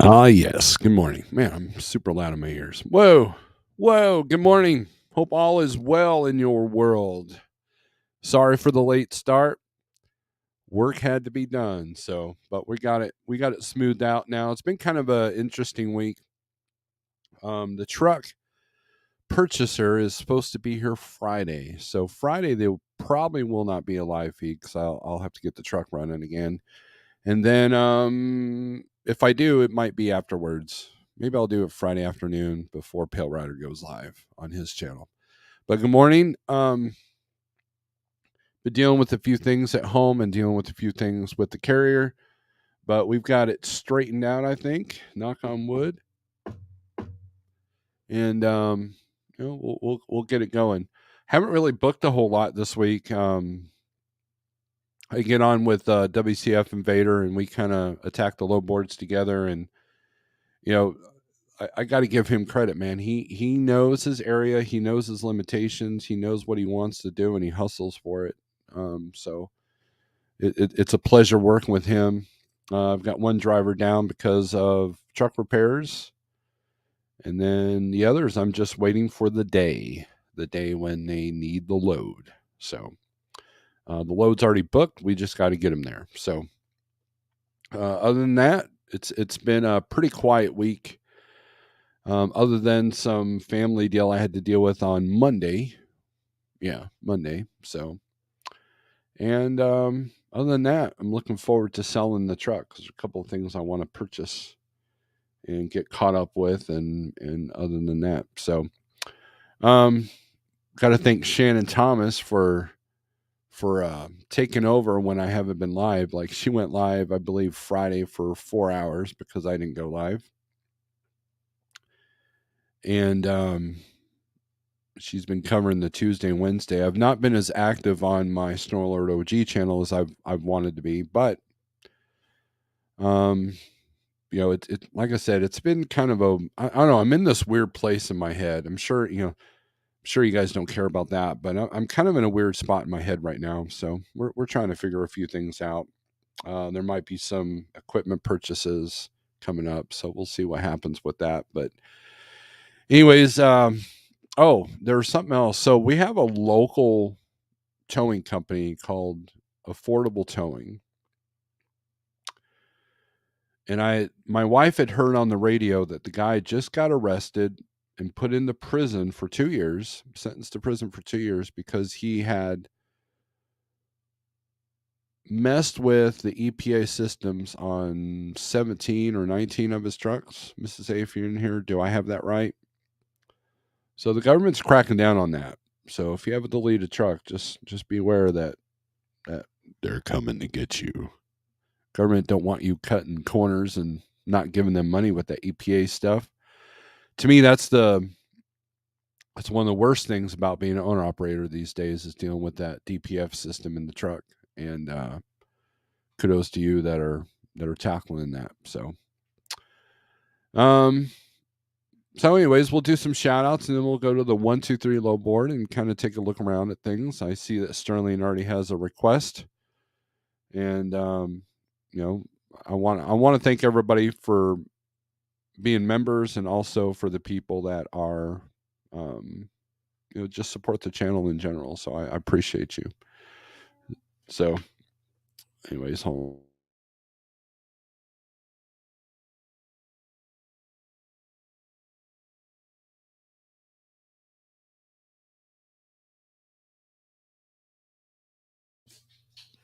Ah, yes. Good morning. Man, I'm super loud in my ears. Whoa. Whoa. Good morning. Hope all is well in your world. Sorry for the late start. Work had to be done. But we got it. We got it smoothed out now. It's been kind of an interesting week. The truck purchaser is supposed to be here Friday. So Friday, they probably will not be a live feed because I'll have to get the truck running again. And then if I do, it might be afterwards. Maybe I'll do it Friday afternoon before Pale Rider goes live on his channel. But good morning. Been dealing with a few things at home and dealing with a few things with the carrier, but we've got it straightened out, I think. Knock on wood. And we'll get it going. Haven't really booked a whole lot this week. I get on with WCF and Vader, and we kind of attack the low boards together. And you know, I got to give him credit, man. He knows his area, he knows his limitations, he knows what he wants to do, and he hustles for it. So it's a pleasure working with him. I've got one driver down because of truck repairs, and then the others I'm just waiting for the day when they need the load. So the load's already booked. We just got to get them there. So other than that, it's been a pretty quiet week. Other than some family deal I had to deal with on Monday. Yeah, Monday. So, and other than that, I'm looking forward to selling the truck. There's a couple of things I want to purchase and get caught up with, and other than that, so got to thank Shannon Thomas for taking over when I haven't been live. Like, she went live, I believe, Friday for 4 hours because I didn't go live. And she's been covering the Tuesday and Wednesday. I've not been as active on my Snorelord OG channel as I've wanted to be, but it like I said, it's been kind of I don't know. I'm in this weird place in my head. I'm sure you guys don't care about that, but I'm kind of in a weird spot in my head right now. So we're trying to figure a few things out. There might be some equipment purchases coming up, so we'll see what happens with that. But anyways, oh, there's something else. So we have a local towing company called Affordable Towing. And my wife had heard on the radio that the guy just got arrested and put into prison for 2 years, sentenced to prison for 2 years because he had messed with the EPA systems on 17 or 19 of his trucks. Mrs. A, if you're in here, do I have that right? So the government's cracking down on that. So if you have a deleted truck, just be aware that they're coming to get you. Government don't want you cutting corners and not giving them money with that EPA stuff. To me, that's one of the worst things about being an owner operator these days is dealing with that DPF system in the truck. And kudos to you that are tackling that. So anyways, we'll do some shout outs and then we'll go to the 1, 2, 3 low board and kind of take a look around at things. I see that Sterling already has a request. And I want to thank everybody for being members and also for the people that are just support the channel in general. So I appreciate you. So anyways, hold on.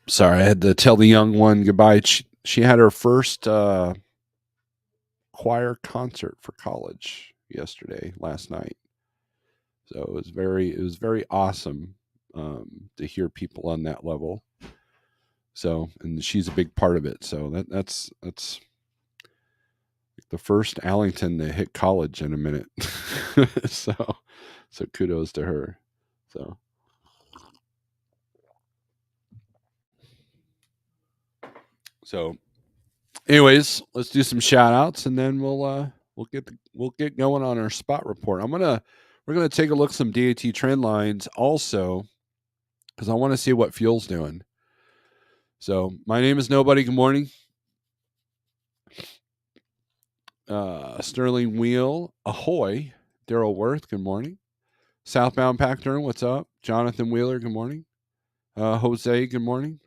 Sorry, I had to tell the young one goodbye. She had her first choir concert for college last night. So it was very awesome to hear people on that level. So, and she's a big part of it. So that's the first Allington to hit college in a minute. so kudos to her. So anyways, let's do some shout outs and then we'll get going on our spot report. We're gonna take a look at some DAT trend lines also because I want to see what fuel's doing. So my name is Nobody. Good morning. Sterling Wheel, ahoy. Daryl Worth, good morning. Southbound Pack what's up? Jonathan Wheeler, good morning. Jose, good morning.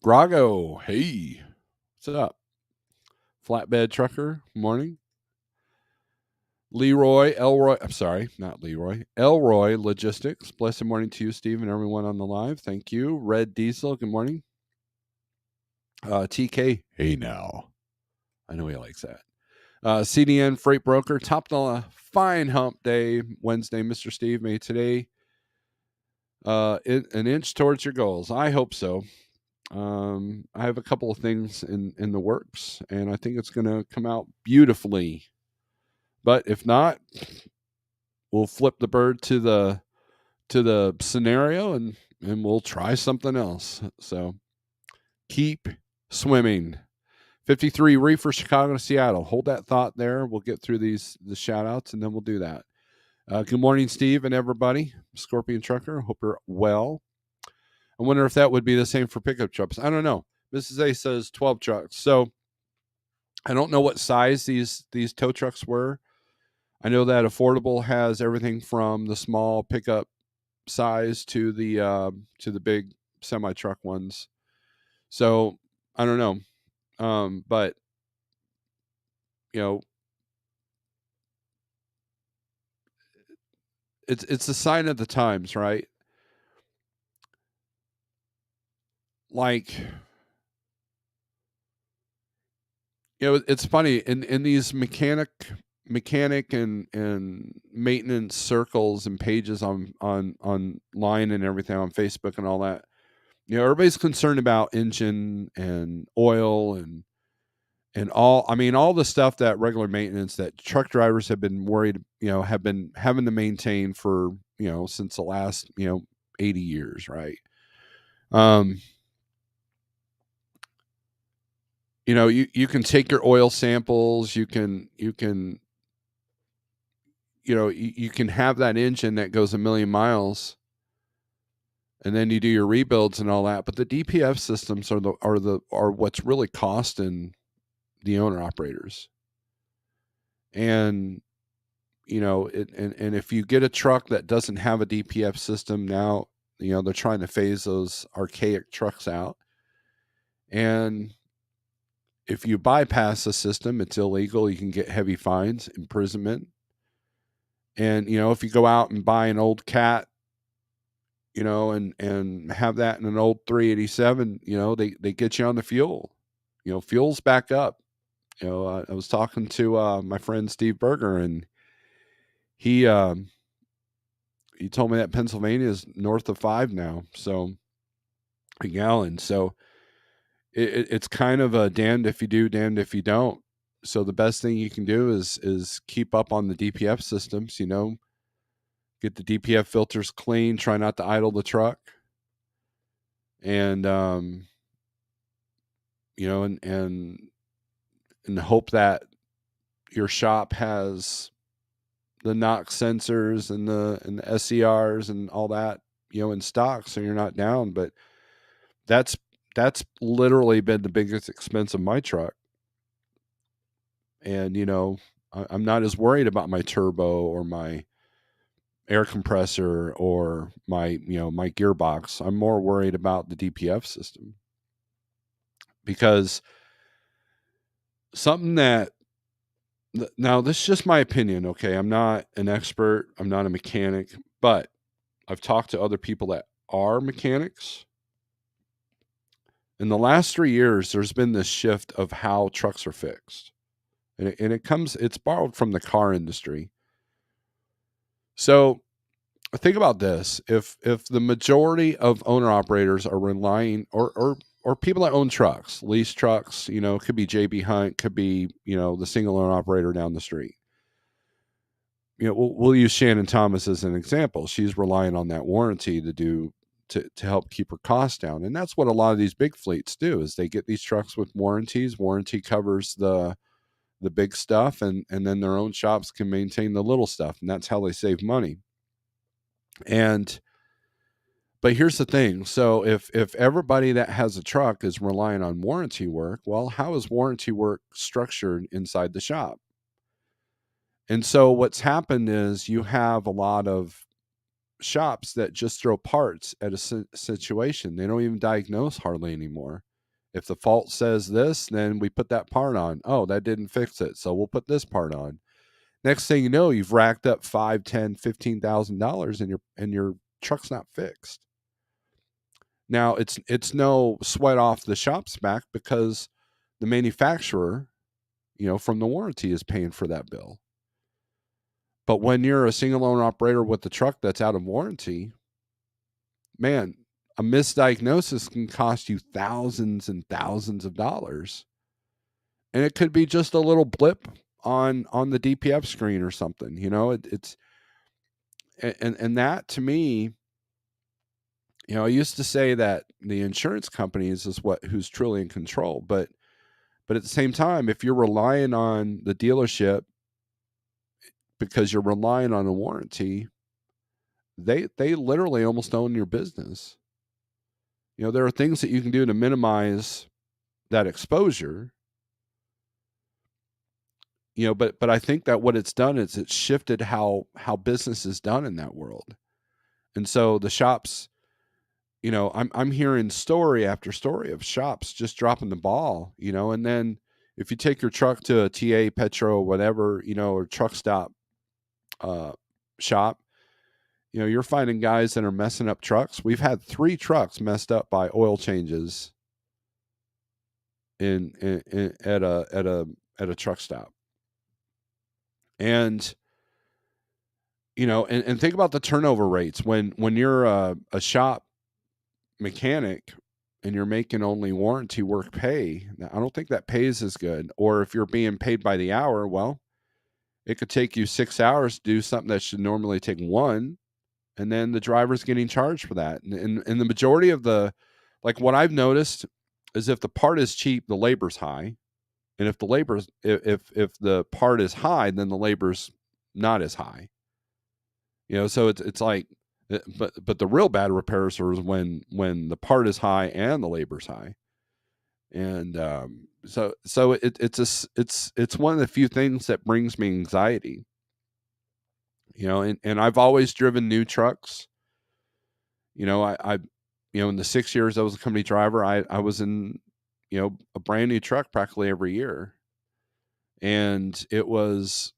Grago, hey, what's up? Flatbed Trucker, good morning. I'm sorry, not Leroy. Elroy Logistics, blessed morning to you, Steve, and everyone on the live. Thank you. Red Diesel, good morning. TK, hey now. I know he likes that. CDN Freight Broker, top of the fine hump day, Wednesday, Mr. Steve. May today an inch towards your goals. I hope so. I have a couple of things in the works, and I think it's going to come out beautifully. But if not, we'll flip the bird to the scenario, and we'll try something else. So keep swimming. 53 Reefer, Chicago to Seattle. Hold that thought there. We'll get through the shout outs, and then we'll do that. Good morning, Steve and everybody. Scorpion Trucker. Hope you're well. I wonder if that would be the same for pickup trucks. I don't know. Mrs. A says 12 trucks. So I don't know what size these tow trucks were. I know that Affordable has everything from the small pickup size to the big semi truck ones. So I don't know. But you know, it's a sign of the times, right? Like, it's funny in these mechanic and maintenance circles and pages on online and everything on Facebook and all that. Everybody's concerned about engine and oil and all. I mean, all the stuff that regular maintenance that truck drivers have been worried, have been having to maintain for since the last 80 years, right? Um, you can take your oil samples. You can have that engine that goes a million miles, and then you do your rebuilds and all that. But the DPF systems are what's really costing the owner operators. And and if you get a truck that doesn't have a DPF system now, they're trying to phase those archaic trucks out. And if you bypass the system, it's illegal. You can get heavy fines, imprisonment. And if you go out and buy an old Cat, and have that in an old 387, they get you on the fuel. Fuel's back up. I was talking to my friend Steve Berger, and he told me that Pennsylvania is north of 5 now, so a gallon. So it's kind of a damned if you do, damned if you don't. So the best thing you can do is keep up on the DPF systems. Get the DPF filters clean. Try not to idle the truck, and and hope that your shop has the NOx sensors and the SCRs and all that in stock, so you're not down. But that's literally been the biggest expense of my truck. And I'm not as worried about my turbo or my air compressor or my my gearbox. I'm more worried about the DPF system, because something that now, this is just my opinion, okay? I'm not an expert, I'm not a mechanic, but I've talked to other people that are mechanics. In the last 3 years, there's been this shift of how trucks are fixed. And it's borrowed from the car industry. So think about this. If the majority of owner operators are relying, or people that own trucks, lease trucks, it could be JB Hunt, could be, the single owner operator down the street. We'll use Shannon Thomas as an example. She's relying on that warranty to help keep her costs down. And that's what a lot of these big fleets do, is they get these trucks with warranties. Warranty covers the big stuff, and then their own shops can maintain the little stuff. And that's how they save money. But here's the thing. So if everybody that has a truck is relying on warranty work, well, how is warranty work structured inside the shop? And so what's happened is you have a lot of shops that just throw parts at a situation. They don't even diagnose hardly anymore. If the fault says this, then we put that part on. Oh, that didn't fix it, so we'll put this part on. Next thing you know, you've racked up $5, 10, $15,000, and your truck's not fixed. Now it's no sweat off the shop's back because the manufacturer, from the warranty is paying for that bill. But when you're a single owner operator with a truck that's out of warranty, man, a misdiagnosis can cost you thousands and thousands of dollars. And it could be just a little blip on the DPF screen or something. It's and that to me, I used to say that the insurance companies is who's truly in control, but at the same time, if you're relying on the dealership because you're relying on a warranty, they literally almost own your business. There are things that you can do to minimize that exposure. But I think that what it's done is it's shifted how business is done in that world. And so the shops, I'm hearing story after story of shops just dropping the ball, and then if you take your truck to a TA, Petro, whatever, or truck stop uh, shop, you're finding guys that are messing up trucks. We've had 3 trucks messed up by oil changes at a truck stop. And and think about the turnover rates when you're a shop mechanic and you're making only warranty work pay. I don't think that pays as good. Or if you're being paid by the hour, well, it could take you 6 hours to do something that should normally take 1, and then the driver's getting charged for that. And the majority of like what I've noticed is if the part is cheap, the labor's high. And if the part is high, then the labor's not as high. So it's like, but the real bad repairs are when the part is high and the labor's high. And so it's one of the few things that brings me anxiety. And I've always driven new trucks. I in the 6 years I was a company driver, I was in a brand new truck practically every year, and it was,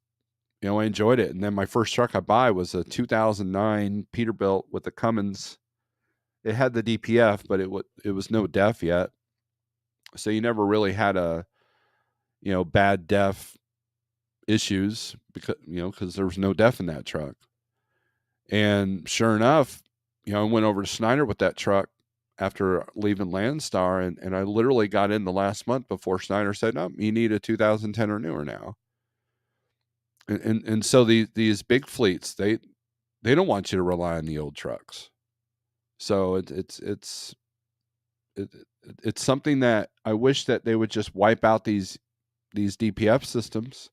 I enjoyed it. And then my first truck I buy was a 2009 Peterbilt with the Cummins. It had the DPF, but it was no def yet, so you never really had a bad def issues because there was no def in that truck. And sure enough, I went over to Snyder with that truck after leaving Landstar, and I literally got in the last month before Snyder said, "No, you need a 2010 or newer now." And so these big fleets, they don't want you to rely on the old trucks. So it's something that I wish that they would just wipe out these DPF systems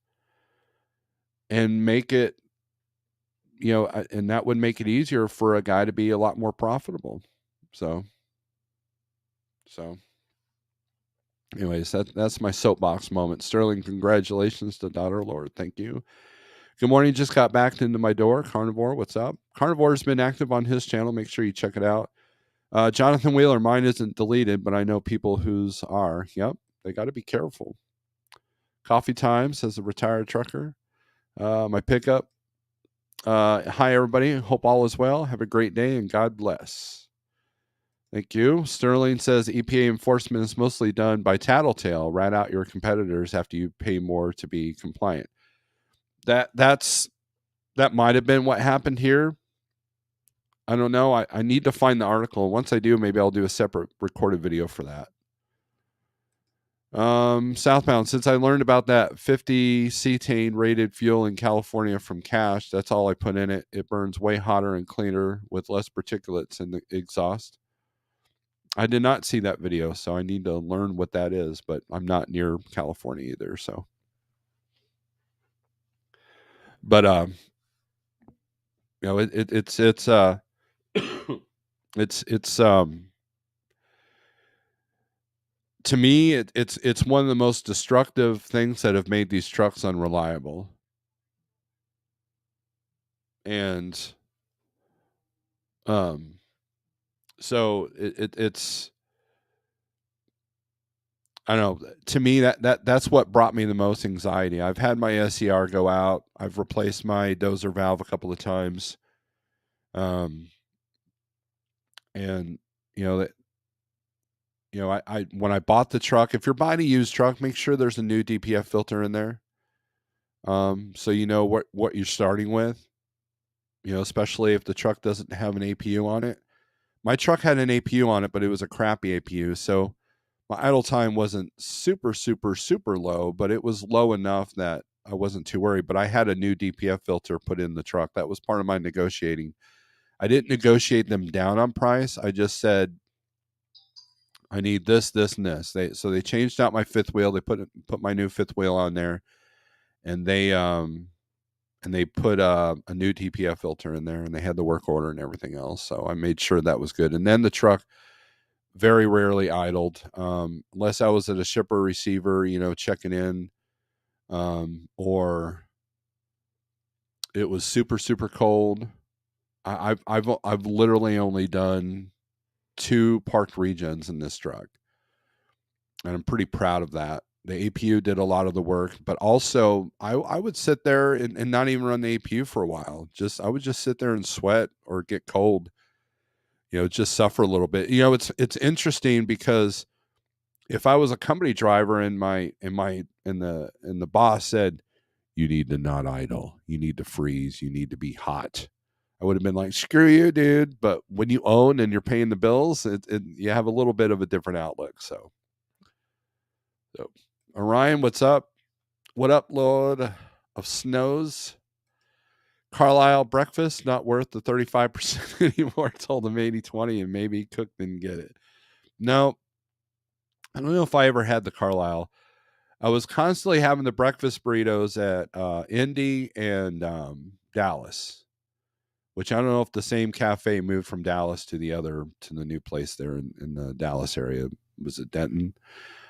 and make it, and that would make it easier for a guy to be a lot more profitable. So anyways, that's my soapbox moment. Sterling, congratulations to Lord. Thank you. Good morning. Just got back into my door. Carnivore, what's up? Carnivore's been active on his channel. Make sure you check it out. Jonathan Wheeler, mine isn't deleted, but I know people whose are. Yep, they got to be careful. Coffee Time says a retired trucker. My pickup. Hi, everybody. Hope all is well. Have a great day and God bless. Thank you. Sterling says EPA enforcement is mostly done by tattletale. Rat out your competitors after you pay more to be compliant. That might have been what happened here. I don't know. I need to find the article. Once I do, maybe I'll do a separate recorded video for that. Southbound, since I learned about that 50 cetane rated fuel in California from Cash, that's all I put in it. It burns way hotter and cleaner with less particulates in the exhaust. I did not see that video, so I need to learn what that is, but I'm not near California either, so. But it's It's to me it's one of the most destructive things that have made these trucks unreliable. And um so it's I don't know. To me, that's what brought me the most anxiety. I've had my SCR go out. I've replaced my dozer valve a couple of times. Um, and you know that I when I bought the truck, if you're buying a used truck, make sure there's a new DPF filter in there. So you know what you're starting with. Especially if the truck doesn't have an APU on it. My truck had an APU on it, but it was a crappy APU, so my idle time wasn't super, super, super low, but it was low enough that I wasn't too worried. But I had a new DPF filter put in the truck. That was part of my negotiating. I didn't negotiate them down on price. I just said I need this, this, and this. They changed out my fifth wheel. They put my new fifth wheel on there, and they put a new DPF filter in there, and they had the work order and everything else. So I made sure that was good. And then the truck very rarely idled, unless I was at a shipper receiver, checking in, or it was super super cold. I've literally only done two parked regens in this truck, and I'm pretty proud of that. The APU did a lot of the work, but also I would sit there and not even run the APU for a while. I would just sit there and sweat or get cold, just suffer a little bit. It's interesting because if I was a company driver and the boss said, you need to not idle, you need to freeze, you need to be hot, I would have been like, screw you, dude. But when you own and you're paying the bills, you have a little bit of a different outlook. So Orion, what's up? What up, Lord of Snows? Carlisle breakfast not worth the 35% anymore. Told him 80/20 and maybe Cook didn't get it. No, I don't know if I ever had the Carlisle. I was constantly having the breakfast burritos at Indy and Dallas, which I don't know if the same cafe moved from Dallas to the new place there in the Dallas area. Was it Denton?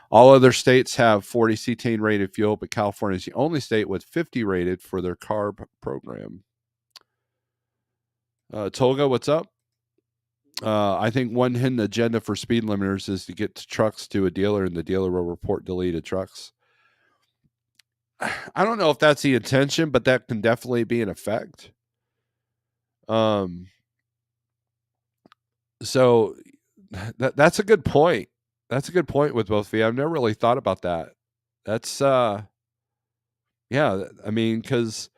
All other states have 40 cetane rated fuel, but California is the only state with 50 rated for their carb program. Tolga, what's up? I think one hidden agenda for speed limiters is to get trucks to a dealer, and the dealer will report deleted trucks. I don't know if that's the intention, but that can definitely be an effect. Um, so that's a good point. That's a good point with both of you. I've never really thought about that. That's yeah. I mean, because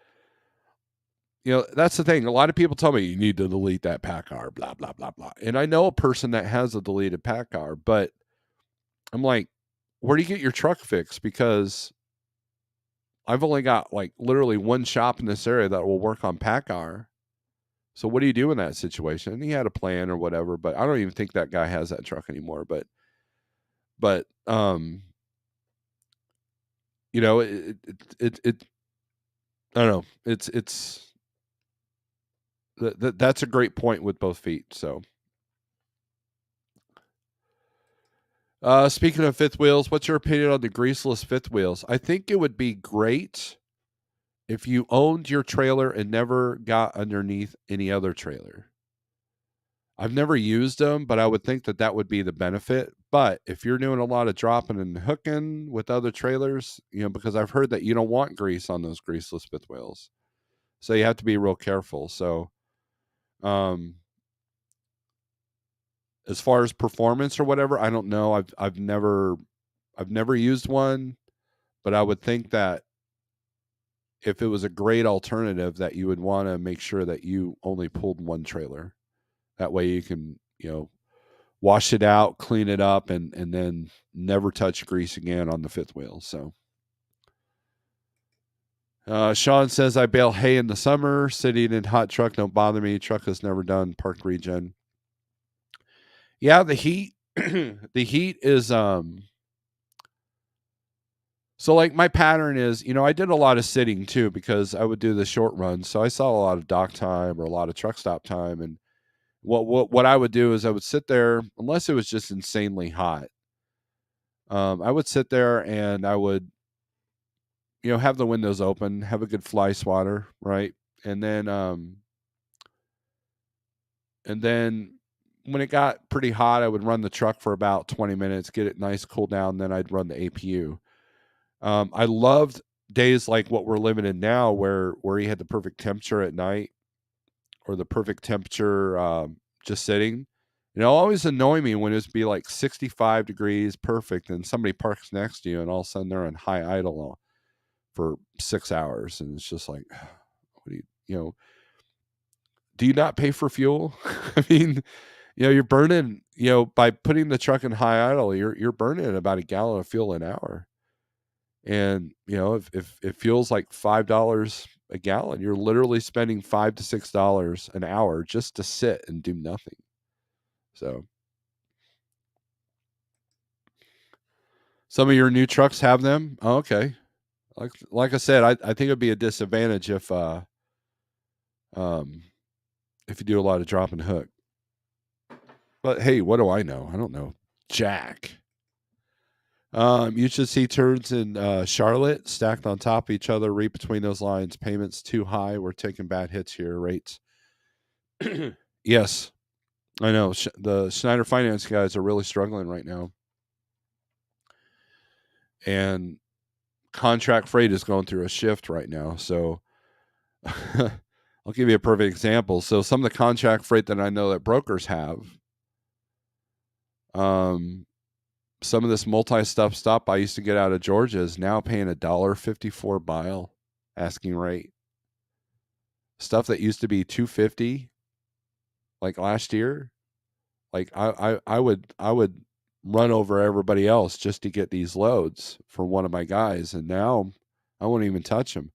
that's the thing. A lot of people tell me you need to delete that PACCAR, blah blah blah blah. And I know a person that has a deleted PACCAR, but I'm like, where do you get your truck fixed? Because I've only got like literally one shop in this area that will work on PACCAR. So what do you do in that situation? And he had a plan or whatever, but I don't even think that guy has that truck anymore. But it I don't know. That's a great point with both feet. So, speaking of fifth wheels, what's your opinion on the greaseless fifth wheels? I think it would be great if you owned your trailer and never got underneath any other trailer. I've never used them, but I would think that would be the benefit. But if you're doing a lot of dropping and hooking with other trailers, because I've heard that you don't want grease on those greaseless fifth wheels, so you have to be real careful. So, um, as far as performance or whatever, I don't know. I've never used one, but I would think that if it was a great alternative, that you would want to make sure that you only pulled one trailer. That way you can, wash it out, clean it up, and then never touch grease again on the fifth wheel. So Sean says, I bale hay in the summer. Sitting in hot truck don't bother me. Truck has never done park regen. Yeah, the heat the heat is so like my pattern is, I did a lot of sitting too because I would do the short runs. So I saw a lot of dock time or a lot of truck stop time. And What I would do is I would sit there unless it was just insanely hot. I would sit there and I would, have the windows open, have a good fly swatter, right? And then and then when it got pretty hot, I would run the truck for about 20 minutes, get it nice, cool down, then I'd run the APU. I loved days like what we're living in now, where you had the perfect temperature at night, or the perfect temperature just sitting. It'll always annoy me when it's be like 65 degrees, perfect, and somebody parks next to you, and all of a sudden they're in high idle for 6 hours, and it's just like, what do do you not pay for fuel? I mean, you're burning, by putting the truck in high idle, you're burning about a gallon of fuel an hour. And if it feels like $5 a gallon, you're literally spending $5 to $6 an hour just to sit and do nothing. So some of your new trucks have them. Oh, okay. Like I said, I think it'd be a disadvantage um if you do a lot of drop and hook. But hey, what do I know? I don't know. Jack. You should see turns in Charlotte stacked on top of each other. Read between those lines. Payments too high. We're taking bad hits here. Rates. Yes, I know. The Schneider Finance guys are really struggling right now, and contract freight is going through a shift right now. So I'll give you a perfect example. So some of the contract freight that I know that brokers have, um, some of this multi-stop stop I used to get out of Georgia is now paying $1.54 mile asking rate. Stuff that used to be 250 like last year, like I would run over everybody else just to get these loads for one of my guys, and now I won't even touch them.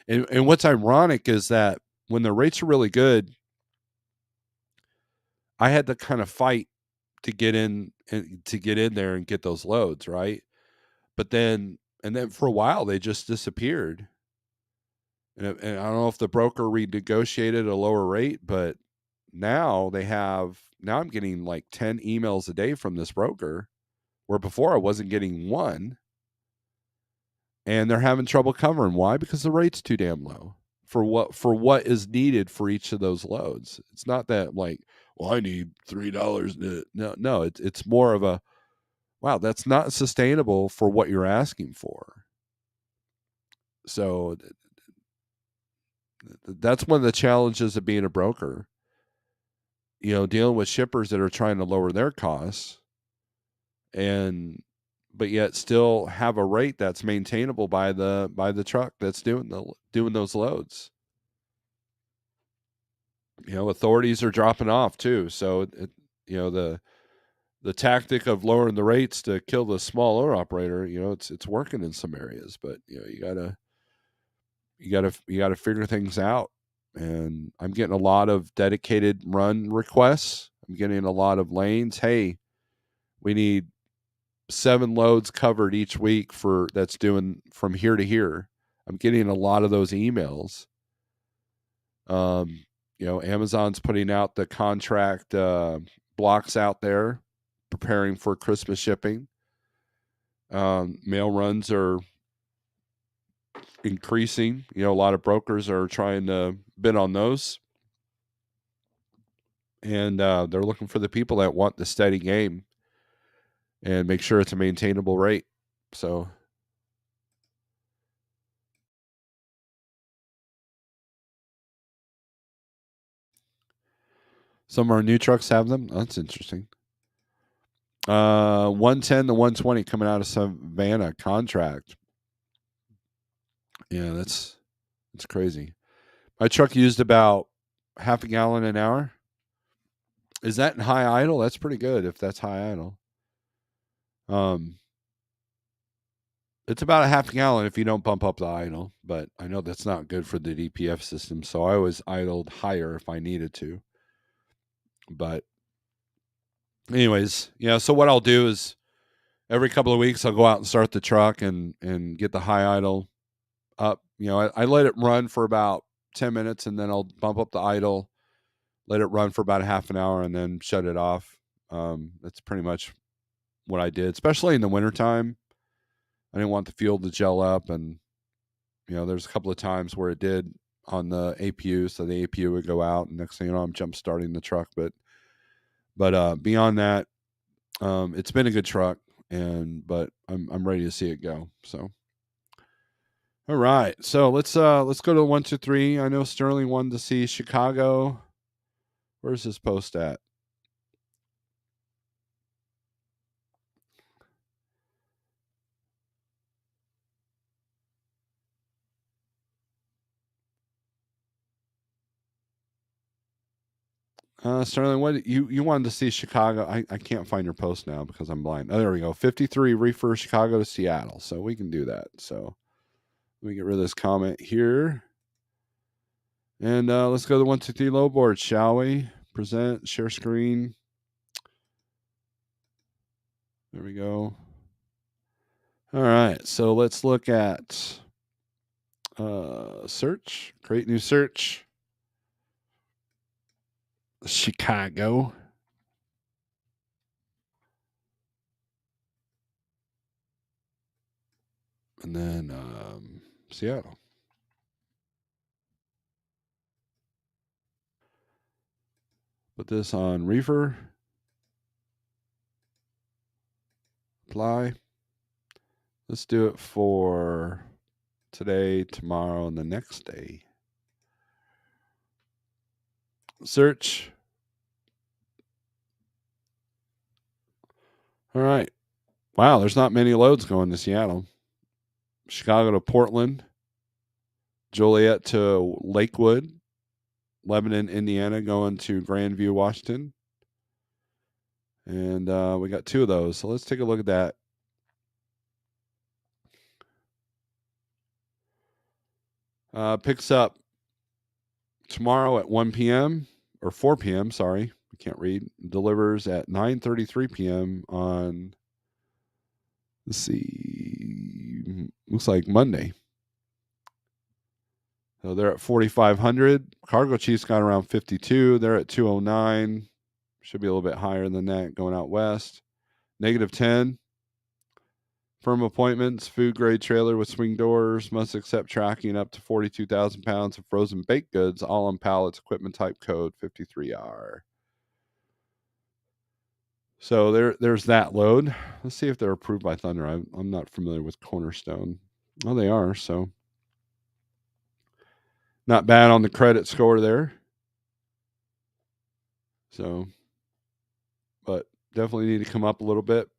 And what's ironic is that when the rates are really good, I had to kind of fight to get in and to get in there and get those loads, right? But then for a while they just disappeared. And I don't know if the broker renegotiated a lower rate, but now I'm getting like 10 emails a day from this broker, where before I wasn't getting one, and they're having trouble covering. Why? Because the rate's too damn low for what is needed for each of those loads. It's not that like, well, I need $3. No, it's more of a, wow, that's not sustainable for what you're asking for. So that's one of the challenges of being a broker. Dealing with shippers that are trying to lower their costs, and but yet still have a rate that's maintainable by the truck that's doing those loads. Authorities are dropping off too, so the tactic of lowering the rates to kill the small owner operator, it's working in some areas, but you gotta figure things out. And I'm getting a lot of dedicated run requests. I'm getting a lot of lanes. Hey, we need 7 loads covered each week for that's doing from here to here. I'm getting a lot of those emails. Amazon's putting out the contract blocks out there, preparing for Christmas shipping. Mail runs are increasing. A lot of brokers are trying to bid on those, and they're looking for the people that want the steady game and make sure it's a maintainable rate. So some of our new trucks have them. That's interesting. 110 to 120 coming out of Savannah contract. Yeah, that's crazy. My truck used about half a gallon an hour. Is that in high idle? That's pretty good if that's high idle. Um, it's about a half a gallon if you don't bump up the idle, but I know that's not good for the DPF system, so I always idled higher if I needed to. But anyways, so what I'll do is every couple of weeks I'll go out and start the truck and get the high idle up. I let it run for about 10 minutes, and then I'll bump up the idle, let it run for about a half an hour, and then shut it off. That's pretty much what I did, especially in the wintertime. I didn't want the fuel to gel up, and there's a couple of times where it did on the APU, so the APU would go out, and next thing you know, I'm jump starting the truck. But beyond that, it's been a good truck, but I'm ready to see it go. So all right, so let's go to 123. I know Sterling wanted to see Chicago. Where's his post at? Sterling, what you wanted to see Chicago? I can't find your post now because I'm blind. Oh, there we go. 53 reefer Chicago to Seattle. So we can do that. So let me get rid of this comment here. And let's go to 123 low board, shall we? Present, share screen. There we go. All right. So let's look at search. Create new search. Chicago. And then Seattle. Put this on reefer. Apply. Let's do it for today, tomorrow, and the next day. Search. All right. Wow, there's not many loads going to Seattle. Chicago to Portland. Joliet to Lakewood. Lebanon, Indiana, going to Grandview, Washington. And we got 2 of those. So let's take a look at that. Picks up tomorrow at 1 p.m. or 4 p.m. Sorry, I can't read. Delivers at 9:33 p.m. on, let's see, looks like Monday. So they're at 4,500. Cargo Chiefs got around 52. They're at 209. Should be a little bit higher than that going out west. -10. Firm appointments, food grade trailer with swing doors, must accept tracking up to 42,000 pounds of frozen baked goods, all on pallets, equipment type code 53R. So there's that load. Let's see if they're approved by Thunder. I'm not familiar with Cornerstone. Oh, they are. So not bad on the credit score there. So, but definitely need to come up a little bit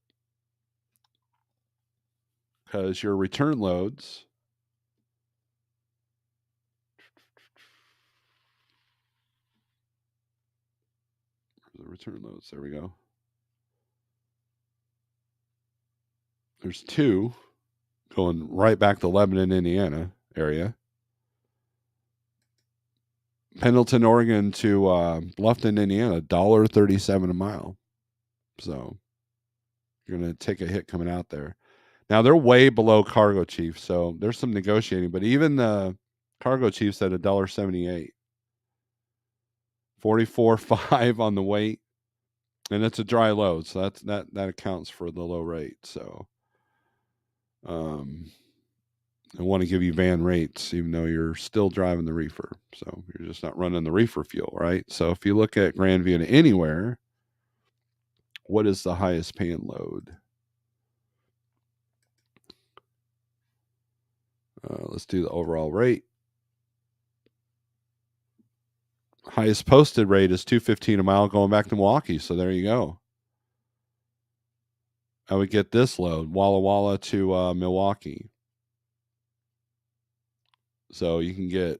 because your return loads. The return loads. There we go. There's 2 going right back to Lebanon, Indiana area. Pendleton, Oregon to Bluffton, Indiana, $1.37 a mile. So you're going to take a hit coming out there. Now they're way below Cargo Chief, so there's some negotiating. But even the Cargo Chief's at $1.78, 44.5 on the weight, and it's a dry load, so that accounts for the low rate. So, I want to give you van rates, even though you're still driving the reefer. So you're just not running the reefer fuel, right? So if you look at Grandview to Anywhere, what is the highest paying load? Let's do the overall rate. Highest posted rate is $2.15 a mile going back to Milwaukee. So there you go. I would get this load, Walla Walla to Milwaukee. So you can get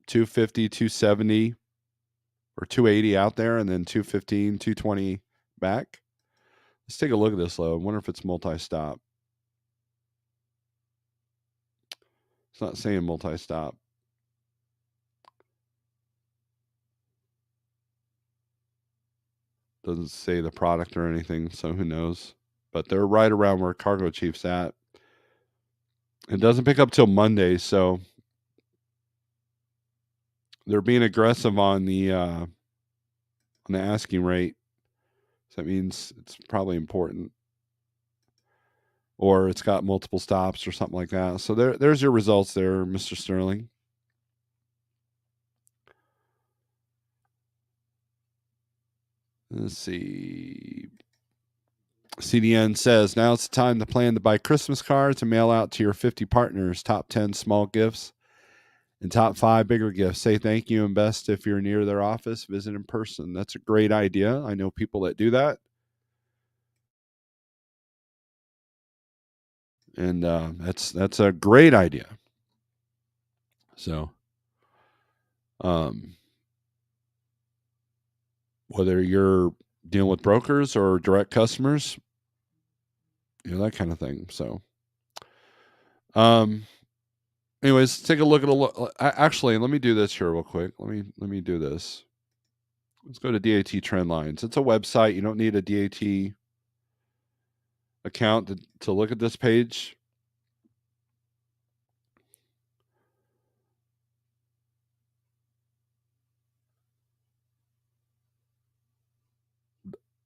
250, 270, or 280 out there, and then 215, 220 back. Let's take a look at this load. I wonder if it's multi-stop. It's not saying multi-stop. Doesn't say the product or anything, so who knows? But they're right around where Cargo Chief's at. It doesn't pick up till Monday, so they're being aggressive on the the asking rate. So that means it's probably important. Or it's got multiple stops or something like that. So there's your results there, Mr. Sterling. Let's see. CDN says, now it's time to plan to buy Christmas cards and mail out to your 50 partners, top 10 small gifts and top 5 bigger gifts. Say thank you and best if you're near their office, visit in person. That's a great idea. I know people that do that. And that's a great idea. So, whether you're dealing with brokers or direct customers, that kind of thing. So, anyways, take a look at actually, let me do this here real quick. Let me do this. Let's go to DAT trend lines. It's a website. You don't need a DAT account to look at this page.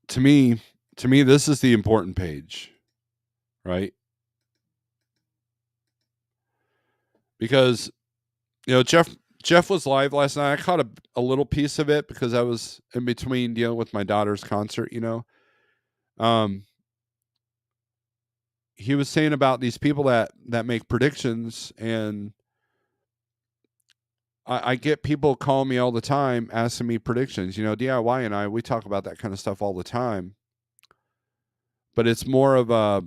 To me, this is the important page, right? Because Jeff was live last night. I caught a little piece of it because I was in between dealing with my daughter's concert. He was saying about these people that make predictions, and I get people calling me all the time asking me predictions. DIY and we talk about that kind of stuff all the time, but it's more of a,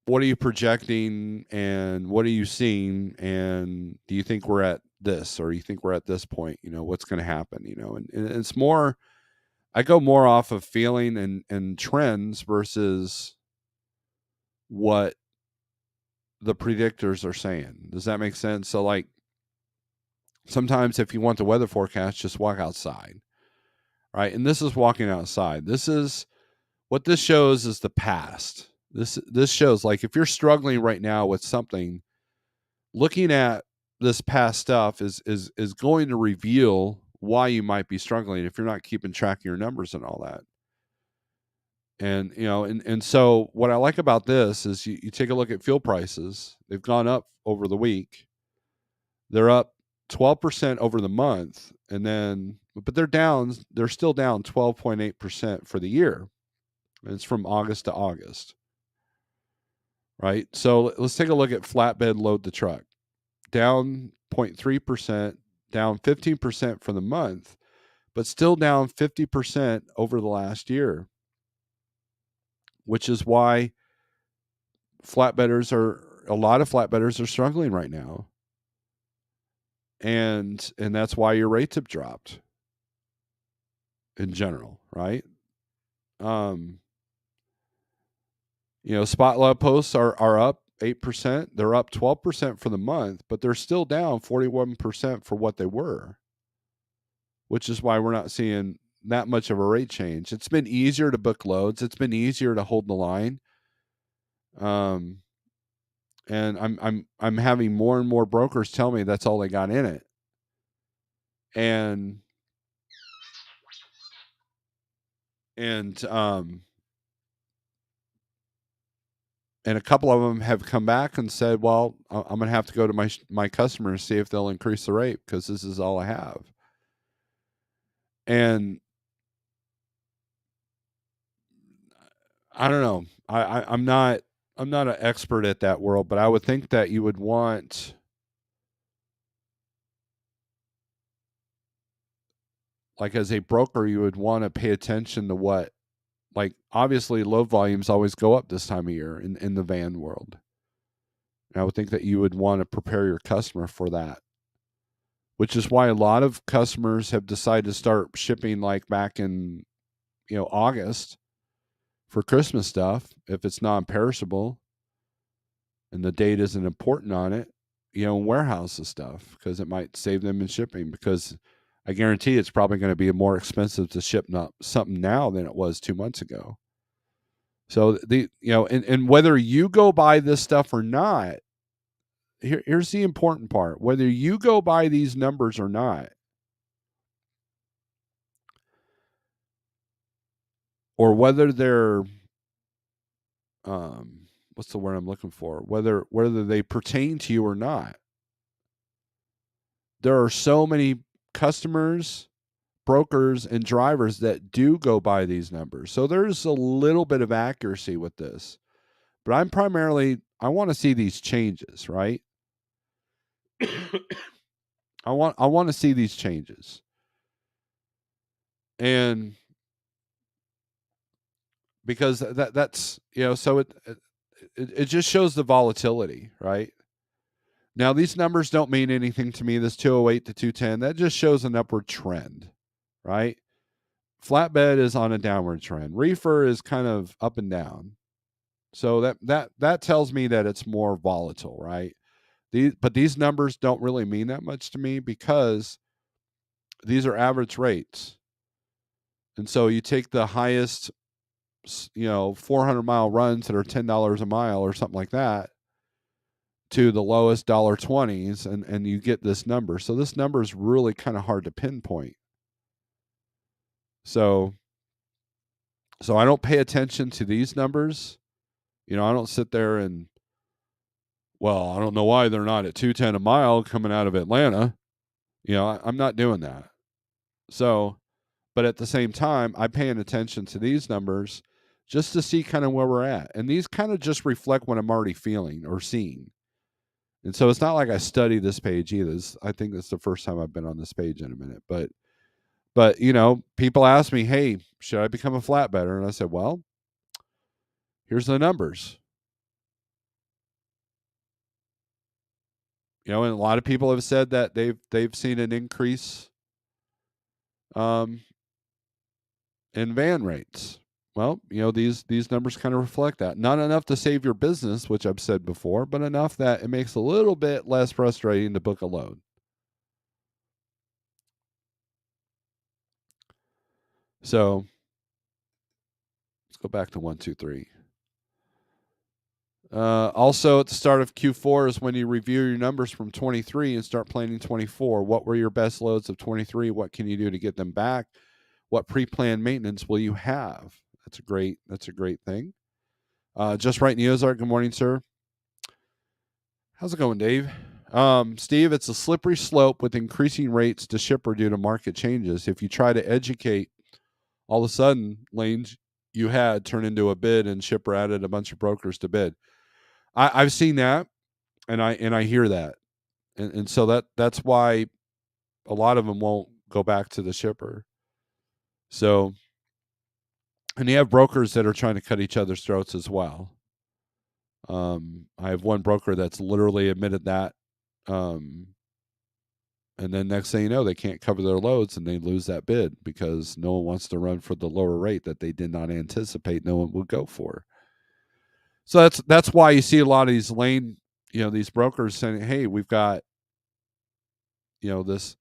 what are you projecting and what are you seeing, and do you think we're at this, or you think we're at this point? What's going to happen? And it's more, I go more off of feeling and trends versus what the predictors are saying. Does that make sense? So, like, sometimes if you want the weather forecast, just walk outside, right? And this is walking outside. This is what this shows is the past. This shows, like, if you're struggling right now with something, looking at this past stuff is going to reveal why you might be struggling if you're not keeping track of your numbers and all that. And and so what I like about this is you take a look at fuel prices. They've gone up over the week. They're up 12% over the month, and then but they're still down 12.8% for the year. And it's from August to August. Right? So let's take a look at flatbed load the truck. Down 0.3%, down 15% for the month, but still down 50% over the last year, which is why a lot of flatbedders are struggling right now. And that's why your rates have dropped in general, right? Spot log posts are up 8%. They're up 12% for the month, but they're still down 41% for what they were, which is why we're not seeing that much of a rate change. It's been easier to book loads. It's been easier to hold the line. And I'm having more and more brokers tell me that's all they got in it. And and a couple of them have come back and said, well, I'm going to have to go to my customers, see if they'll increase the rate, because this is all I have. And I don't know. I'm not an expert at that world, but I would think that you would want, like, as a broker, you would want to pay attention to what, like, obviously load volumes always go up this time of year in the van world. And I would think that you would want to prepare your customer for that, which is why a lot of customers have decided to start shipping, like, back in, August for Christmas stuff, if it's non-perishable and the date isn't important on it, warehouse the stuff, because it might save them in shipping, because I guarantee it's probably going to be more expensive to ship something now than it was 2 months ago. So and whether you go buy this stuff or not, here's the important part. Whether you go buy these numbers or not, or whether they're what's the word I'm looking for? Whether they pertain to you or not. There are so many customers, brokers, and drivers that do go by these numbers. So there's a little bit of accuracy with this. But I want to see these changes, right? I want to see these changes. And because that's, so it just shows the volatility, right? Now these numbers don't mean anything to me. This 208 to 210, that just shows an upward trend, right? Flatbed is on a downward trend. Reefer is kind of up and down. So that tells me that it's more volatile, right? These numbers don't really mean that much to me because these are average rates. And so you take the highest, 400-mile runs that are $10 a mile or something like that to the lowest $1.20s, and you get this number. So this number is really kind of hard to pinpoint. So I don't pay attention to these numbers. I don't sit there and, well, I don't know why they're not at 210 a mile coming out of Atlanta. I'm not doing that. So, but at the same time, I'm paying attention to these numbers just to see kind of where we're at. And these kind of just reflect what I'm already feeling or seeing. And so it's not like I study this page either. I think that's the first time I've been on this page in a minute. But people ask me, hey, should I become a flatbedder? And I said, well, here's the numbers. And a lot of people have said that they've seen an increase in van rates. Well, these numbers kind of reflect that. Not enough to save your business, which I've said before, but enough that it makes a little bit less frustrating to book a load. So let's go back to 1, 2, 3. Also, at the start of Q4 is when you review your numbers from 23 and start planning 24. What were your best loads of 23? What can you do to get them back? What pre-planned maintenance will you have? That's a great thing. Just right in the Ozark. Good morning, sir. How's it going, Dave? Steve, it's a slippery slope with increasing rates to shipper due to market changes. If you try to educate, all of a sudden lanes you had turn into a bid, and shipper added a bunch of brokers to bid. I've seen that, and I hear that, and so that's why a lot of them won't go back to the shipper. So, and you have brokers that are trying to cut each other's throats as well. I have one broker that's literally admitted that, and then next thing you know, they can't cover their loads and they lose that bid because no one wants to run for the lower rate that they did not anticipate no one would go for. So that's why you see a lot of these these brokers saying, "Hey, we've got this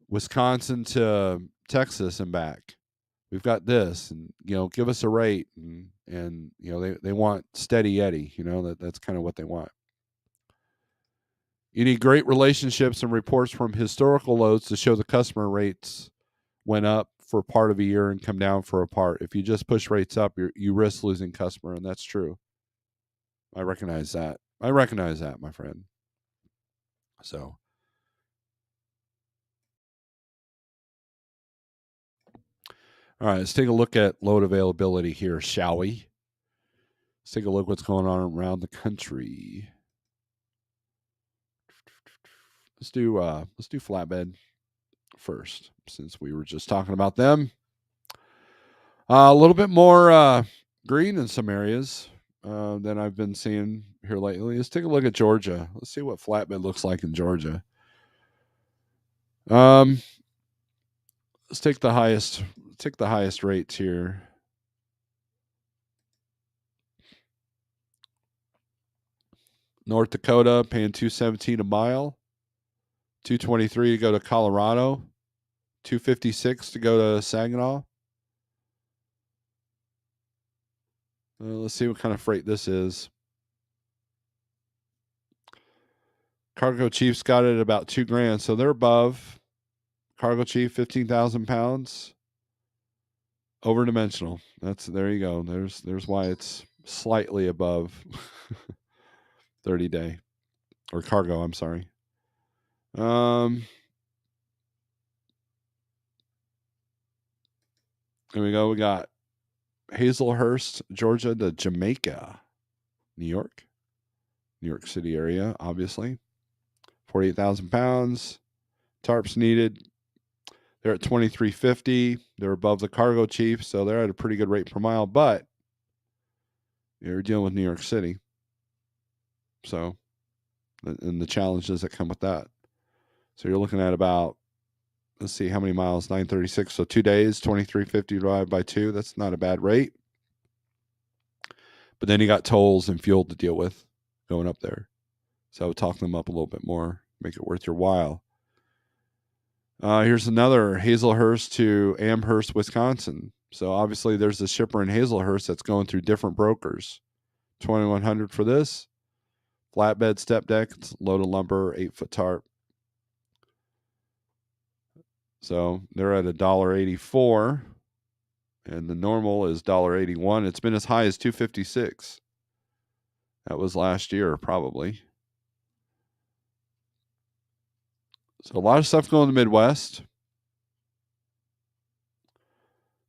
Wisconsin to Texas and back. We've got this, and give us a rate." And they want steady Eddie. That's kind of what they want. You need great relationships and reports from historical loads to show the customer rates went up for part of a year and come down for a part. If you just push rates up, you risk losing customer, and that's true. I recognize that. My friend. So, all right, let's take a look at load availability here, shall we? Let's take a look what's going on around the country. Let's do flatbed first, since we were just talking about them. A little bit more green in some areas than I've been seeing here lately. Let's take a look at Georgia. Let's see what flatbed looks like in Georgia. Let's take the highest. Take the highest rates here. North Dakota paying $217 a mile. $223 to go to Colorado. $256 to go to Saginaw. Let's see what kind of freight this is. Cargo Chief's got it at about $2,000, so they're above. Cargo Chief, 15,000 pounds. Overdimensional. There you go. There's why it's slightly above 30-day or cargo, I'm sorry. Here we go. We got Hazelhurst, Georgia to Jamaica, New York City area, obviously. 48,000 pounds. Tarps needed. They're at 2350. They're above the cargo chief, so they're at a pretty good rate per mile, but you're dealing with New York City. So, and the challenges that come with that. So you're looking at about, let's see, how many miles? 936. So 2 days, 2350 divided by 2. That's not a bad rate. But then you got tolls and fuel to deal with going up there. So I would talk them up a little bit more, make it worth your while. Here's another Hazelhurst to Amherst, Wisconsin. So obviously there's a shipper in Hazelhurst that's going through different brokers. 2,100 for this. Flatbed step deck, load of lumber, 8-foot tarp. So they're at $1.84, and the normal is $1.81. It's been as high as $2.56. That was last year, probably. So a lot of stuff going to the Midwest.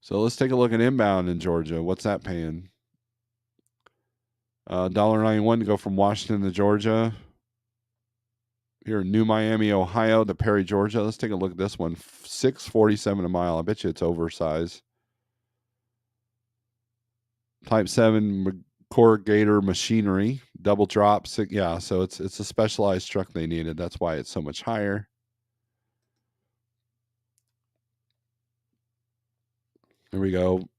So let's take a look at inbound in Georgia. What's that paying? $1.91 to go from Washington to Georgia. Here in New Miami, Ohio to Perry, Georgia. Let's take a look at this one. $6.47 a mile. I bet you it's oversized. Type 7 corrugator machinery, double drop. Yeah, so it's a specialized truck they needed. That's why it's so much higher. There we go.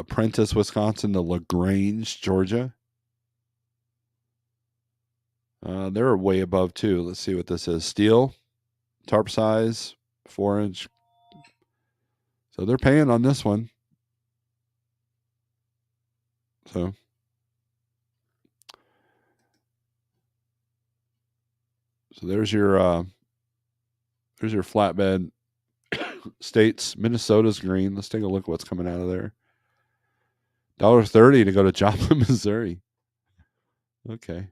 Prentice, Wisconsin to LaGrange, Georgia. They're way above too. Let's see what this is. Steel, tarp size, 4-inch. So they're paying on this one. So there's your flatbed. States. Minnesota's green. Let's take a look at what's coming out of there. $1.30 to go to Joplin, Missouri. Okay.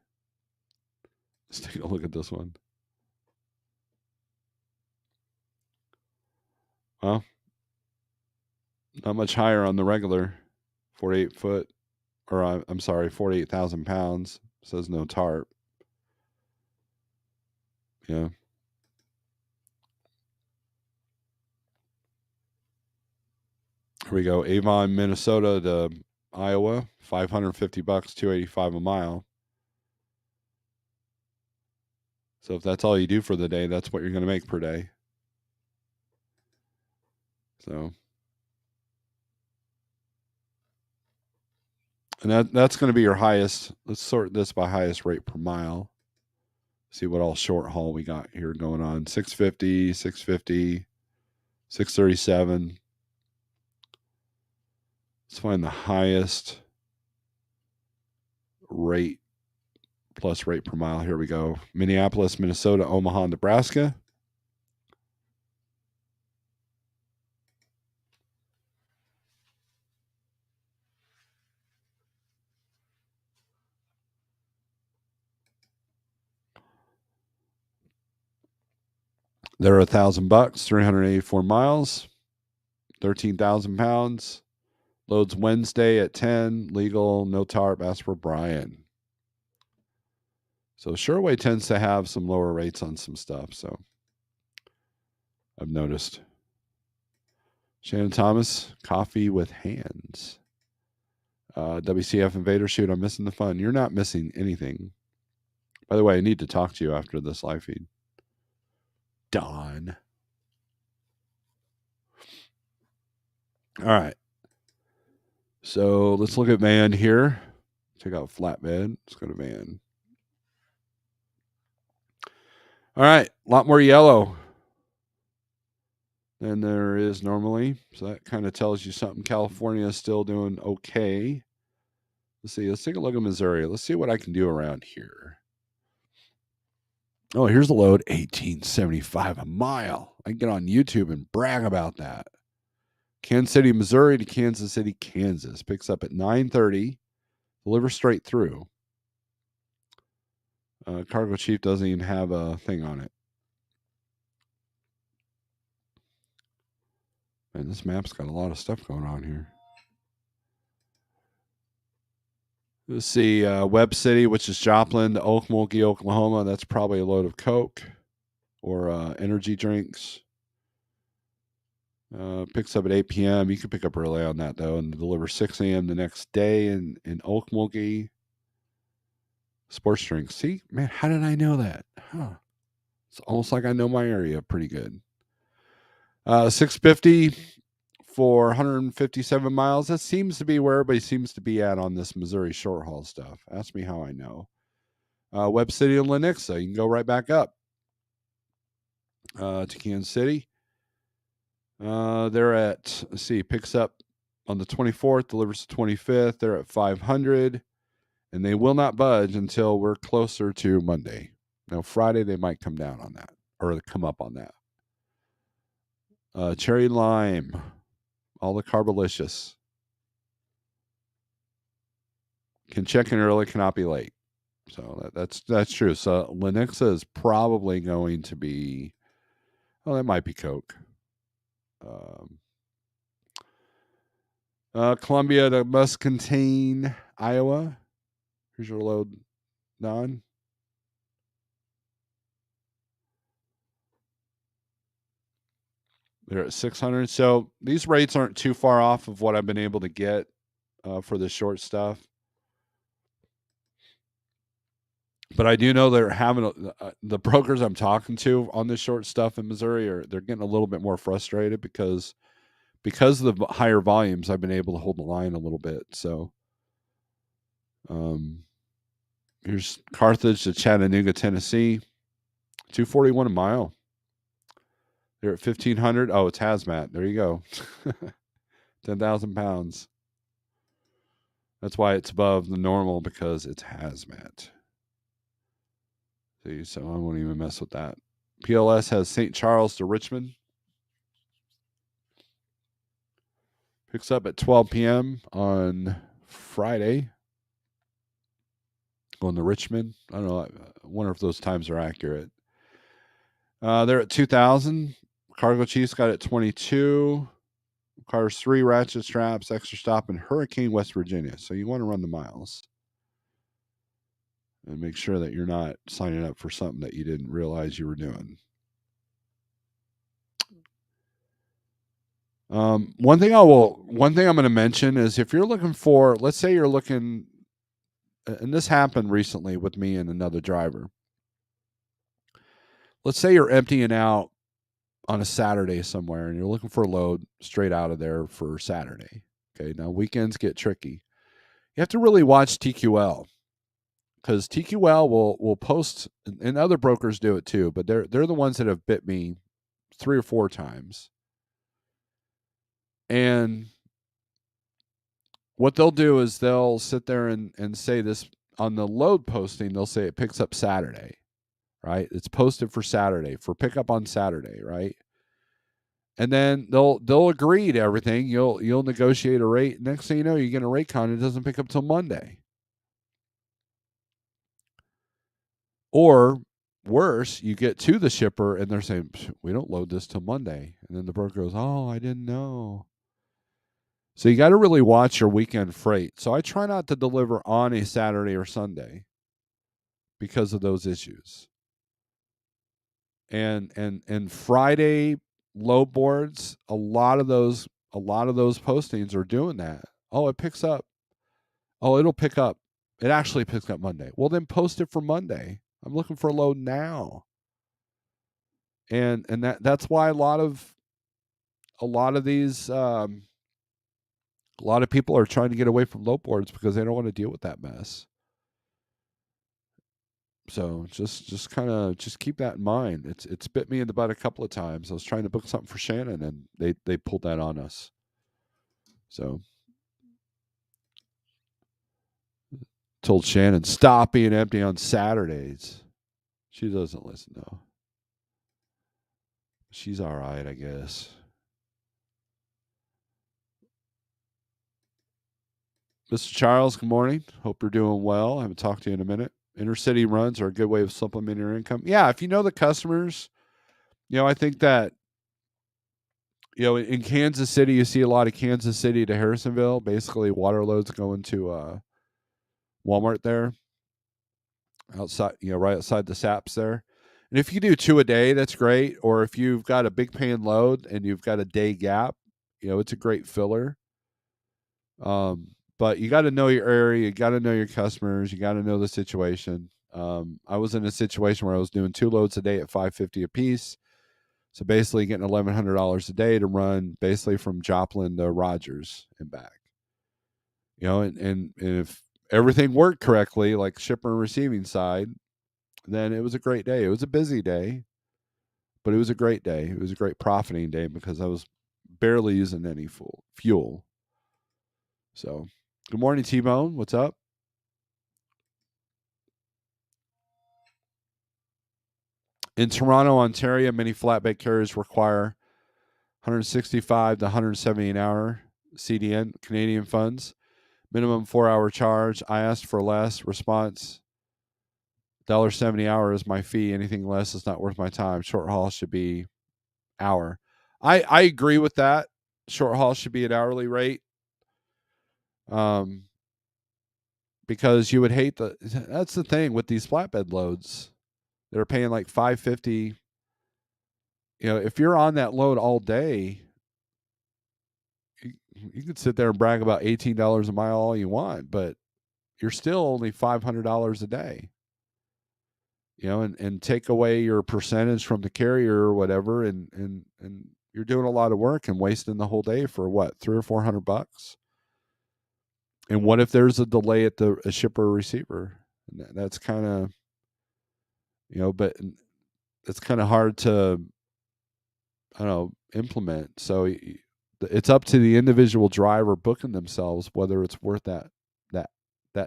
Let's take a look at this one. Well, not much higher on the regular. 48 foot, or I'm sorry, 48,000 pounds. Says no tarp. Yeah. Here we go. Avon, Minnesota to Iowa, $550, $285 a mile. So if that's all you do for the day, that's what you're going to make per day. So, and that's going to be your highest. Let's sort this by highest rate per mile. See what all short haul we got here going on. 650, 650, 637. Let's find the highest rate plus rate per mile. Here we go. Minneapolis, Minnesota, Omaha, Nebraska. They're $1,000, 384 miles, 13,000 pounds. Loads Wednesday at 10. Legal, no tarp. Ask for Brian. So Sherway tends to have some lower rates on some stuff. So I've noticed. Shannon Thomas, coffee with hands. WCF Invader, shoot, I'm missing the fun. You're not missing anything. By the way, I need to talk to you after this live feed. Don. All right. So let's look at van here. Check out flatbed. Let's go to van. All right. A lot more yellow than there is normally. So that kind of tells you something. California is still doing okay. Let's see. Let's take a look at Missouri. Let's see what I can do around here. Oh, here's the load. 1875 a mile. I can get on YouTube and brag about that. Kansas City, Missouri to Kansas City, Kansas. Picks up at 9:30. Delivers straight through. Cargo chief doesn't even have a thing on it. Man, this map's got a lot of stuff going on here. Let's see, Webb City, which is Joplin, to Okmulgee, Oklahoma. That's probably a load of Coke or energy drinks. Picks up at 8 p.m. You can pick up early on that, though, and deliver 6 a.m. the next day in Okmulgee. Sports drinks. See, man, how did I know that? Huh. It's almost like I know my area pretty good. 650 for 157 miles. That seems to be where everybody seems to be at on this Missouri short haul stuff. Ask me how I know. Webb City and Lenexa. You can go right back up to Kansas City. They're at, let's see, picks up on the 24th, delivers the 25th. They're at 500, and they will not budge until we're closer to Monday. Now, Friday, they might come down on that or come up on that. Cherry Lime, all the Carbolicious. Can check in early, cannot be late. So that's true. So Lenexa is probably going to be, oh, that might be Coke. Columbia to Muscatine, Iowa. Here's your load, Don. They're at 600. So these rates aren't too far off of what I've been able to get for the short stuff. But I do know they're having the brokers I'm talking to on this short stuff in Missouri they're getting a little bit more frustrated because of the higher volumes. I've been able to hold the line a little bit. So, here's Carthage to Chattanooga, Tennessee, 241 a mile. They're at 1,500. Oh, it's hazmat. There you go. 10,000 pounds. That's why it's above the normal, because it's hazmat. See, so I won't even mess with that. PLS has St. Charles to Richmond. Picks up at 12 p.m. on Friday. Going to Richmond. I don't know. I wonder if those times are accurate. They're at 2,000. Cargo Chiefs got it 22. Cars 3 ratchet straps, extra stop in Hurricane, West Virginia. So you want to run the miles and make sure that you're not signing up for something that you didn't realize you were doing. One thing I'm going to mention is if you're looking for, let's say you're looking, and this happened recently with me and another driver. Let's say you're emptying out on a Saturday somewhere and you're looking for a load straight out of there for Saturday. Okay. Now weekends get tricky. You have to really watch TQL, because TQL will post, and other brokers do it too, but they're the ones that have bit me 3 or 4 times. And what they'll do is they'll sit there and say this on the load posting. They'll say it picks up Saturday, right? It's posted for Saturday, for pickup on Saturday, right? And then they'll agree to everything. You'll negotiate a rate. Next thing you know, you get a rate con. It doesn't pick up till Monday. Or worse, you get to the shipper and they're saying, we don't load this till Monday. And then the broker goes, oh, I didn't know. So you got to really watch your weekend freight. So I try not to deliver on a Saturday or Sunday because of those issues. And Friday load boards, a lot of those postings are doing that. Oh, it picks up. Oh, it'll pick up. It actually picks up Monday. Well, then post it for Monday. I'm looking for a load now. And that's why a lot of these a lot of people are trying to get away from load boards because they don't want to deal with that mess. So just kind of keep that in mind. It's bit me in the butt a couple of times. I was trying to book something for Shannon and they pulled that on us. So told Shannon, stop being empty on Saturdays. She doesn't listen though. She's all right, I guess. Mr. Charles, good morning. Hope you're doing well. I haven't talked to you in a minute. Intercity runs are a good way of supplementing your income. Yeah, if you know the customers, I think that, in Kansas City, you see a lot of Kansas City to Harrisonville, basically water loads going to Walmart there, outside, right outside the SAPs there. And if you do two a day, that's great. Or if you've got a big paying load and you've got a day gap, it's a great filler. But you got to know your area, you got to know your customers, you got to know the situation. I was in a situation where I was doing two loads a day at $550 a piece, so basically getting $1,100 a day to run basically from Joplin to Rogers and back. And if everything worked correctly, like shipper and receiving side, then it was a great day. It was a busy day, but it was a great day. It was a great profiting day because I was barely using any fuel. So, good morning, T-Bone. What's up? In Toronto, Ontario, many flatbed carriers require 165 to 170 an hour CDN, Canadian funds. Minimum 4-hour charge. I asked for less. Response: $1.70 hour is my fee. Anything less is not worth my time. Short haul should be hour. I agree with that. Short haul should be an hourly rate. Because you would hate that's the thing with these flatbed loads. They're paying like $5.50. If you're on that load all day, you could sit there and brag about $18 a mile all you want, but you're still only $500 a day. And take away your percentage from the carrier or whatever, and you're doing a lot of work and wasting the whole day for what, $300 or $400. And what if there's a delay at a shipper or receiver? And that's kind of, but it's kind of hard to, I don't know, implement. So it's up to the individual driver booking themselves whether it's worth that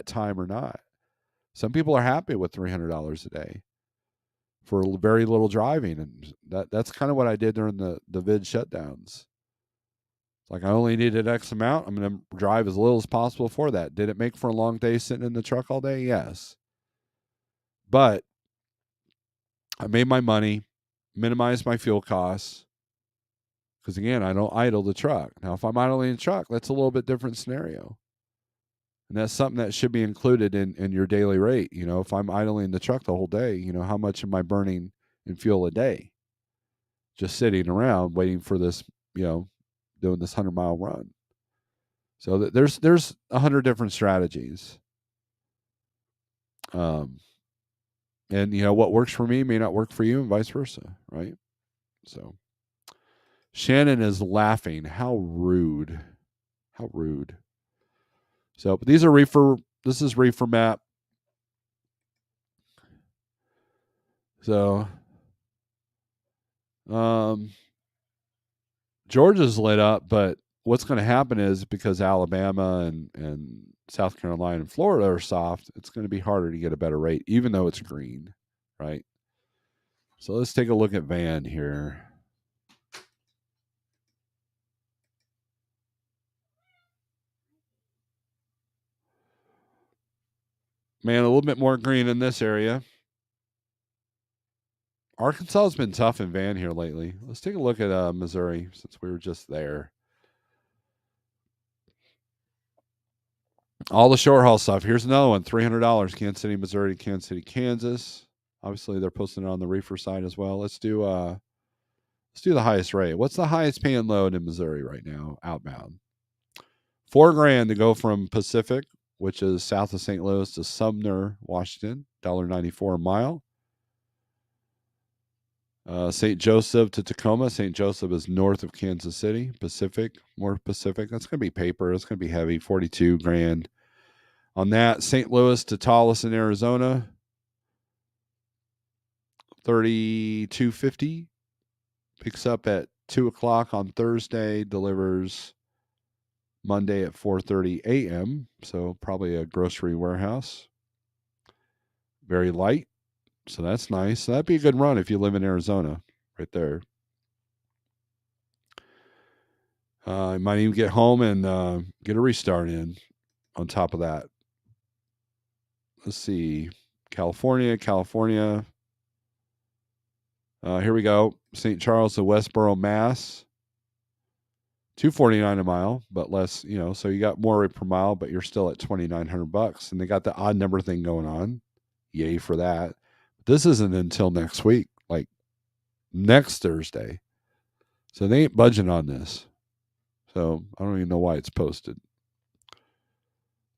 time or not. Some people are happy with $300 a day for very little driving, and that's kind of what I did during the vid shutdowns. Like, I only needed X amount. I'm going to drive as little as possible for that. Did it make for a long day sitting in the truck all day? Yes. But I made my money, minimized my fuel costs, because again, I don't idle the truck. Now, if I'm idling the truck, that's a little bit different scenario. And that's something that should be included in your daily rate. If I'm idling the truck the whole day, how much am I burning in fuel a day? Just sitting around waiting for this, doing this 100-mile run. So there's 100 different strategies. And what works for me may not work for you, and vice versa, right? So Shannon is laughing. How rude. How rude. So, but these are reefer. This is reefer map. So, Georgia's lit up, but what's going to happen is because Alabama and South Carolina and Florida are soft, it's going to be harder to get a better rate, even though it's green, right? So let's take a look at Van here. Man, a little bit more green in this area. Arkansas has been tough in Van here lately. Let's take a look at Missouri, since we were just there. All the short haul stuff. Here's another one: $300, Kansas City, Missouri, Kansas City, Kansas. Obviously, they're posting it on the reefer side as well. Let's do the highest rate. What's the highest paying load in Missouri right now, outbound? $4,000 to go from Pacific, which is south of St. Louis, to Sumner, Washington, $1.94 a mile. St. Joseph to Tacoma. St. Joseph is north of Kansas City. Pacific, more Pacific. That's going to be paper. It's going to be heavy. $42,000 on that. St. Louis to Tolleson, Arizona. $32.50. Picks up at 2:00 on Thursday. Delivers Monday at 4:30 a.m. So probably a grocery warehouse. Very light. So that's nice. So that'd be a good run if you live in Arizona, right there. I might even get home and get a restart in. on top of that. Let's see. California. Here we go. St. Charles to Westboro, Mass. 249 a mile, but less, so you got more per mile, but you're still at $2,900. And they got the odd number thing going on. Yay for that. This isn't until next week, like next Thursday. So they ain't budging on this. So I don't even know why it's posted.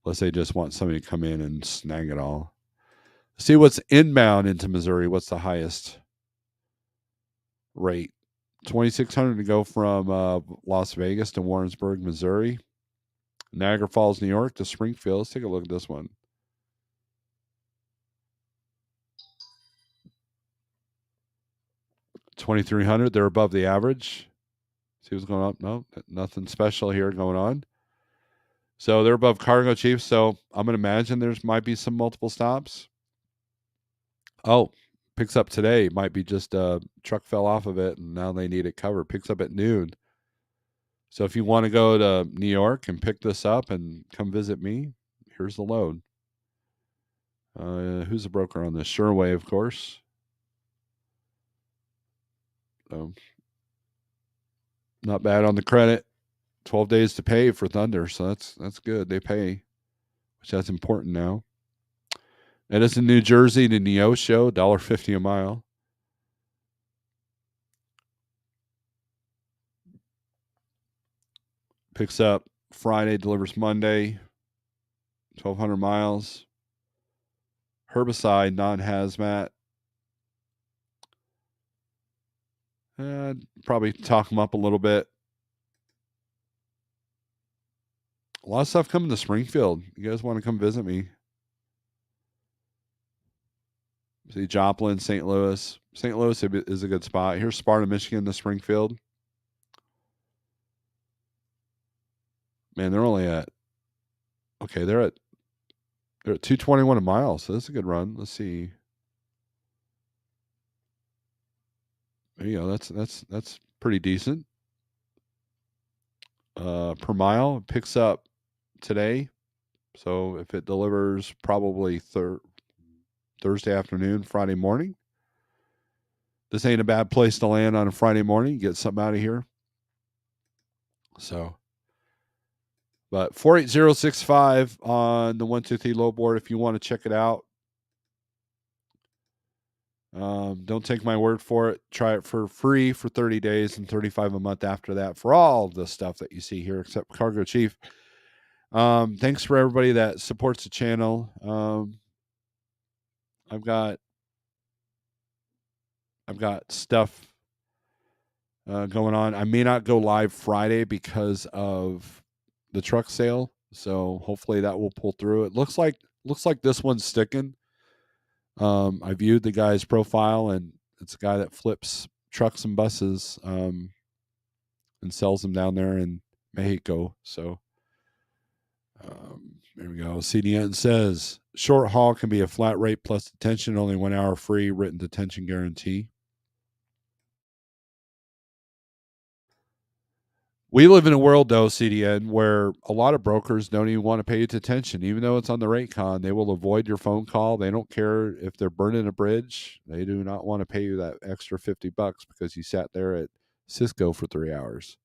Unless they just want somebody to come in and snag it all. See what's inbound into Missouri. What's the highest rate? 2,600 to go from Las Vegas to Warrensburg, Missouri. Niagara Falls, New York to Springfield. Let's take a look at this one. 2,300. They're above the average. See what's going on? No, nothing special here going on. So they're above Cargo Chief. So I'm going to imagine there's might be some multiple stops. Oh, picks up today. Might be just a truck fell off of it and now they need it covered. Picks up at noon. So if you want to go to New York and pick this up and come visit me, here's the load. Who's the broker on this? Sureway, of course. So not bad on the credit. 12 days to pay for Thunder, so that's good. They pay, which that's important now. Edison, New Jersey to Neosho, $1.50 a mile. Picks up Friday, delivers Monday, 1,200 miles. Herbicide, non-hazmat. Probably talk them up a little bit. A lot of stuff coming to Springfield. You guys want to come visit me? See Joplin, St. Louis. St. Louis is a good spot. Here's Sparta, Michigan to Springfield. Man, they're only at they're at 221 a mile, so that's a good run. Let's see. There you go. That's pretty decent. Per mile, it picks up today. So if it delivers probably Thursday afternoon, Friday morning. This ain't a bad place to land on a Friday morning. Get something out of here. So, but 48065 on the 123 low board if you want to check it out. Don't take my word for it. Try it for free for 30 days and $35 a month after that for all the stuff that you see here, except Cargo Chief. Thanks for everybody that supports the channel. I've got stuff going on. I may not go live Friday because of the truck sale, so hopefully that will pull through. It looks like this one's sticking. I viewed the guy's profile, and it's a guy that flips trucks and buses and sells them down there in Mexico. So there we go. CDN says short haul can be a flat rate plus detention, only 1 hour free, written detention guarantee. We live in a world, though, CDN, where a lot of brokers don't even want to pay you attention. Even though it's on the rate con, they will avoid your phone call. They don't care if they're burning a bridge. They do not want to pay you that extra $50 because you sat there at Cisco for 3 hours.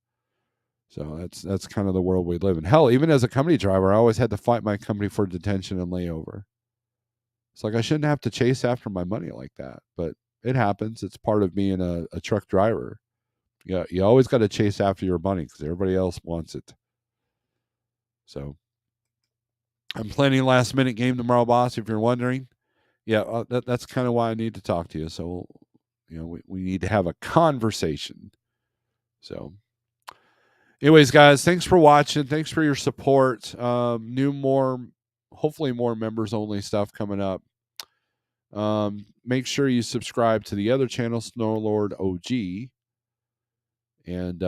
So that's kind of the world we live in. Hell, even as a company driver, I always had to fight my company for detention and layover. It's like I shouldn't have to chase after my money like that, but it happens. It's part of being a truck driver. Yeah, you always got to chase after your money because everybody else wants it. So I'm planning a last minute game tomorrow, boss. If you're wondering, yeah, that's kind of why I need to talk to you. So, we need to have a conversation. So, anyways, guys, thanks for watching. Thanks for your support. Hopefully more members only stuff coming up. Make sure you subscribe to the other channel, Snorelord OG. And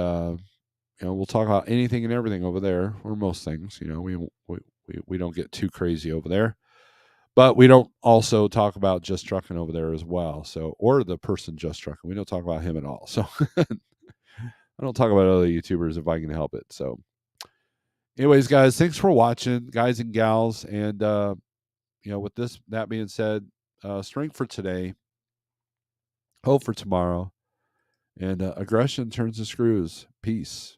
we'll talk about anything and everything over there, or most things. We don't get too crazy over there, but we don't also talk about just trucking over there as well. So, or the person just trucking, we don't talk about him at all. So, I don't talk about other YouTubers if I can help it. So, Anyways, guys, thanks for watching, guys and gals. And with that being said, strength for today, hope for tomorrow, and aggression turns the screws. Peace.